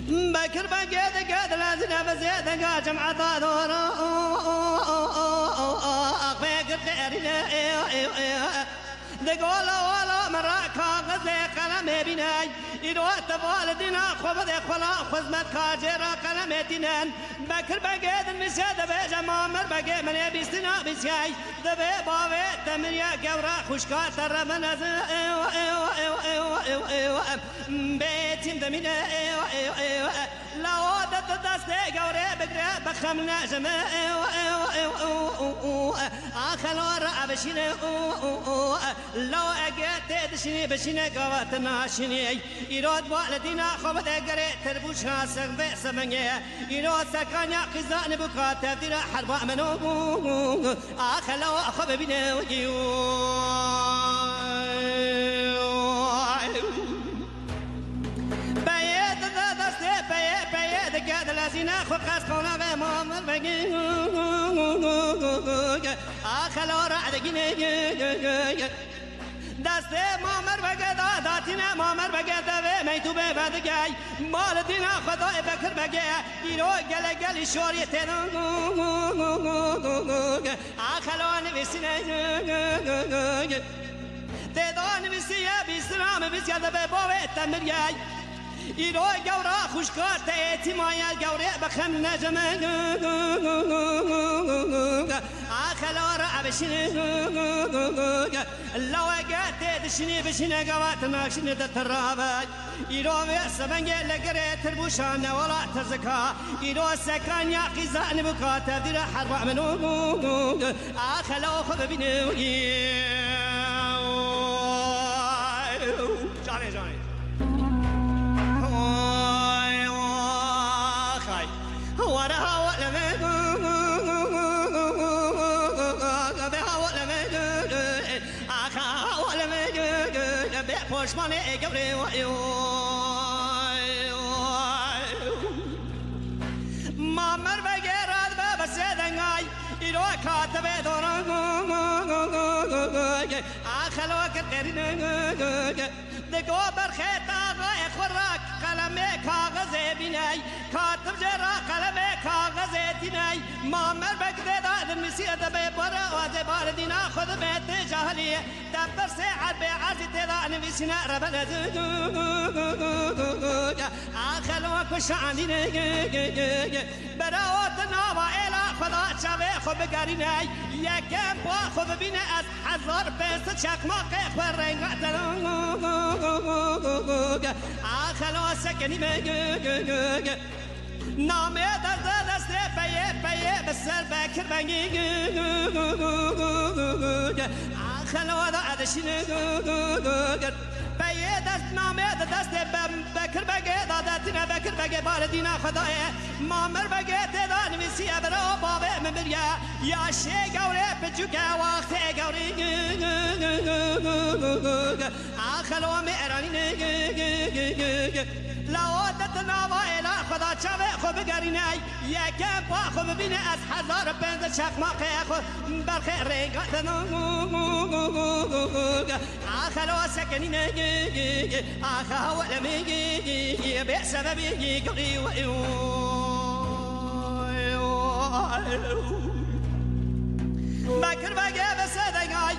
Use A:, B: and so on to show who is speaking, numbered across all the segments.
A: بكر بقيت قد لازنا بزيادة جمعة دورا أخبيك خيرنا دقولا ولا مراكا غزي قلم بناي إروات والدنا خبض خلا خزمت كاجرا قلم دينان بكر بقيت المساد بجمع مر بقي من يبيستنا بسياي دبي باوي تمريا قورا خشكا ترمنا بيتين دمينا لا ودت دستي قوري بقرا بخمنا جمع آخر ورا بشينا لو أجت تدشني بشينا قواتنا شني إيراد والدينا خبط أجري تربوش راسك بسمنيه إيراد سكانيا قزان بكات تدير حرب منو آخر لو أخذ بينا وجيو بيت دستي بيت قاد لازينا خقاس قونا بمامر بقي آخر لو رعد جينا دسته مامر بگه داتینا مامر بگه دوه میتو به بدگی مال دینا خدای بکر بگه ایرو گله گلی شوری تنو آخلان وسینه تدان وسیه بیسلام بیسیه به باوه تمریه ایرو گورا خوشکار تیتی مایل گوره بخم نجمه آخلار عبشنه لو اگه تدشنی بشنه گوات ناکشنه دترابه ایرو سبنگه لگره تربوشانه ولا تزکا ایرو سکان یا قیزان بکا تبدیر حرب منو آخلو خود ببینه جانه جانه پشمانه گوره مامر بگیرد به بسیدنگای ایرو کاتبه دوران آخلو کرده دگو برخیت آقای خوراک قلم کاغذ بینای کاتب جرا قلم کاغذ دینای مامر بگده داد مسیح دبه برا و دبار دینا خود بیت جاهلیه دبر سے عرب عرضی تیدا نویسینا ربنا آخلو کشاندینه براوت ناوا ایلا خدا چاوه خوب بگرینه یکم با خوب بینه از 1500 چکماق خور رنگات آخلو سکنی مگه نامه در دسته پیه بسر بکر بنگی آخلو دا عدشینه پیه دست نامه در دسته بکر بگه دادتینه بکر بگه باردینه خدایه مامر بگه تدان ویسیه برا بابه مبریه یا شی گوره پچوکه وقت گوری آخلو میرانی لوادت نوا اله خدا چاوه خوب گرینه یکم با خوب بینه از 1500 چکماق خود برخی رنگات آخلو سکنینه آخا ولمی به سببی گری بکر بگه بسدنگای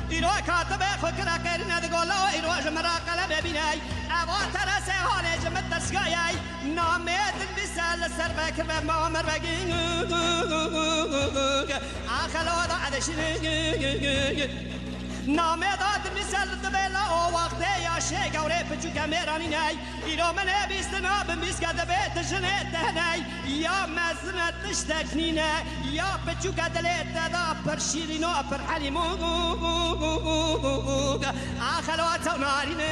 A: ایرو کاتبه خود کرا کرینه دگولا ایرو جمرا قلم ببینای اواتر سه حال جمت دستگاهی نامه دنبیسل سر بکر به مامر بگی آخلو دا عدشینه نامه داد مثل دبلا او وقت یا شی گوره پچو کمیرانی نی ایرو منه بیستنا بمیس کده بیت جنه دهنی یا مزنه تشتکنینه یا پچو کدله تدا پر شیرینو پر حلیمو آخلو تونارینه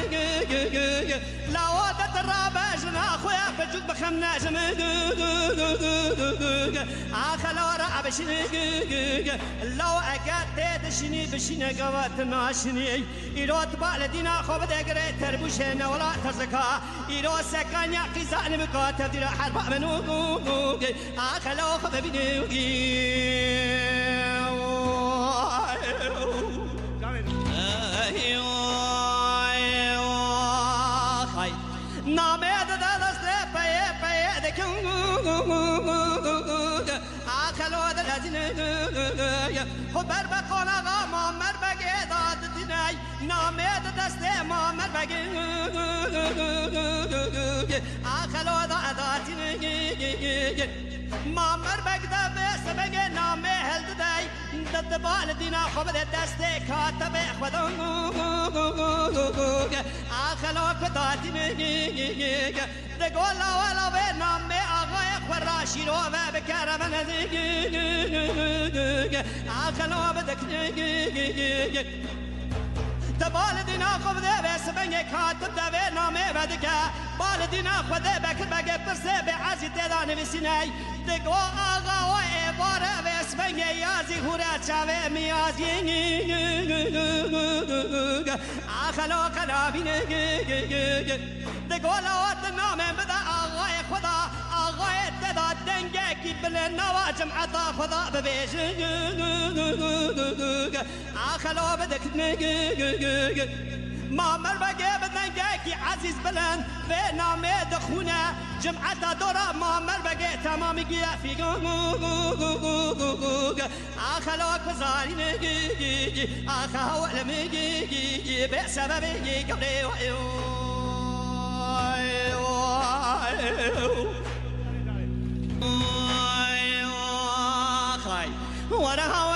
A: لاوادت رابه جنا خویا پچو بخم نجمه آخلو را عبشینه لو اگه تدشینی بشینه گوات ناشنی ایراد بالدینا خوب دگره تربوشه نولا تزکا ایرو سکانیا قیزان مکاتب دیر حرب منو آخلو خوب ببینی نامه دسته دادینه خبر بکن آقا مامر بگه داد دینه نامه دسته مامر بگه آخلو دادینه مامر بگده بس بگه نامه هل دی دد بال دینا خوب دسته کاتب خدا آخلو دادینه دگولا ولا به نامه آقای خوراشی رو و بکرم آخلو بدکنه دبال دینا خوب ده بس بنگ کاتب ده نامه ودکه بال دینا خود بکر بگه پرسه به عزی تدانه بسینه دگو آقا و عباره بس بنگ یازی هوره چاوه میازی آخلو قنابینه دگو لوات نامه بده آقای خدا آقای تدا دنگه کی بله نوا جمعتا خدا ببیشه آخلو بدکنه مامر بگه بدنگه کی عزیز بلند به نامه دخونه جمعتا دورا مامر بگه تمامی گیه فیگو آخلو کزارینه آخا ولمگی به سببی قبلی what a how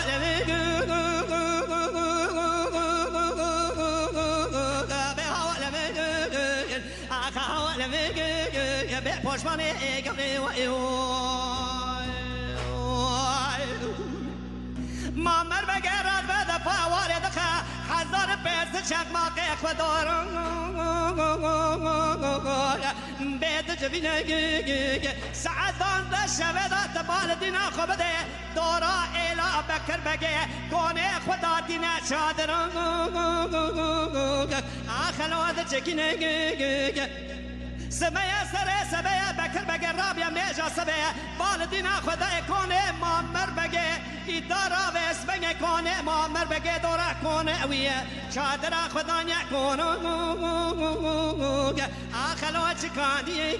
A: مامر بگرد به دفاع وارد هزار پیست چکماق اکوادور بید جبینه سعدان ده شوه ده تبال دینا خوب ده دورا ایلا بکر بگه کونه خدا دینا چادر آخلو ده چکینه سبيا سري سبيا بكر بقى رابيا ميجا سبيا بالدينا خدا كونه مامر بقى إدارة بس بقى كونه مامر بقى دورا كونه ويا شادرا خدانيا كونه آخلو چكاني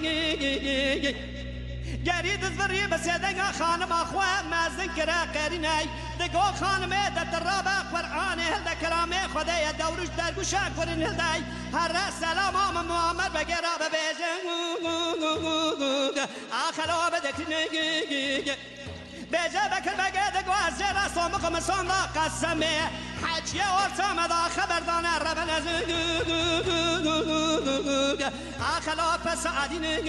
A: جريد الزري بس يدقى خانم أخوة ما ذكر قريناي دقو خانمه دترابة قرآن هل كلامه خدايا دورش درگوشا قرن هلداي هر سلام آم محمد بگرا ببیجن آخلو بدکنه بیجه بکر بگه دگو از جرا سامق مسان دا قسمه حجیه ورسام دا خبردانه ربن از آخلو پس عدینه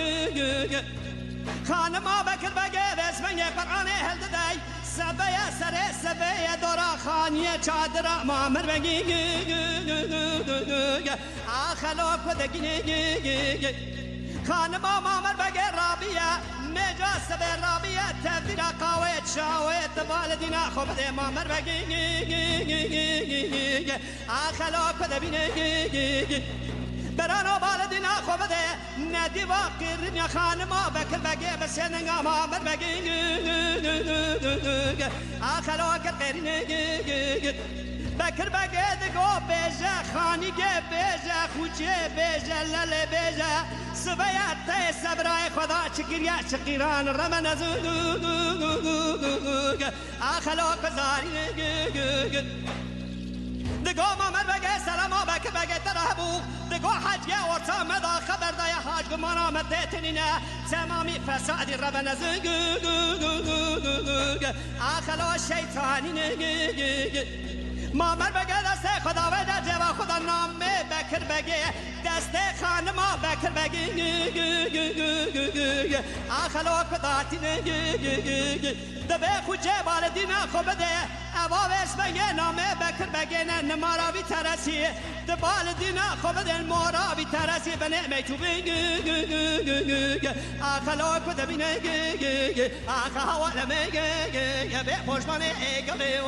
A: خانم بکر بگه بسمنگ قرآن هل دای سبيا سري سبيا دورا خانية چادرا مامر بگی آخلو کدگی خانم مامر بگه رابیه مجا سبي رابیه تفدیرا قاوه چاوه تبالدینا خوب ده مامر بگی آخلو کدبینه برانو بالدینا خوب ده ندی واقعی یا خانما بکر بگه بسنگا مامر بگی آخلو کر قرینه بکر بگه دگو بیجه خانی که بیجه خوچه بیجه لله بیجه سبیت تی سبرای خدا چکریا چکیران رمن از آخلو کزارینه دگو مامر بگه سلاما بکر بگه ترهبو دگو حجیه ورسا مدا خبر دای حاج گمان آمد دیتنینه تمامی فسادی ربن از آخلو شیطانینه مامر بگه دست خدا و در جوا خدا نامه بکر بگه دست خانما بکر بگه آخلو کداتینه دبه خوچه بالدینا خوب ده اوابش بگه نامه بکر بگه نه نمارا بی ترسی دبال دینا خوب ده مارا بی ترسی بنه میتو بگه آخلو کده بینه آخا حواله میگه به پشمانه ایگله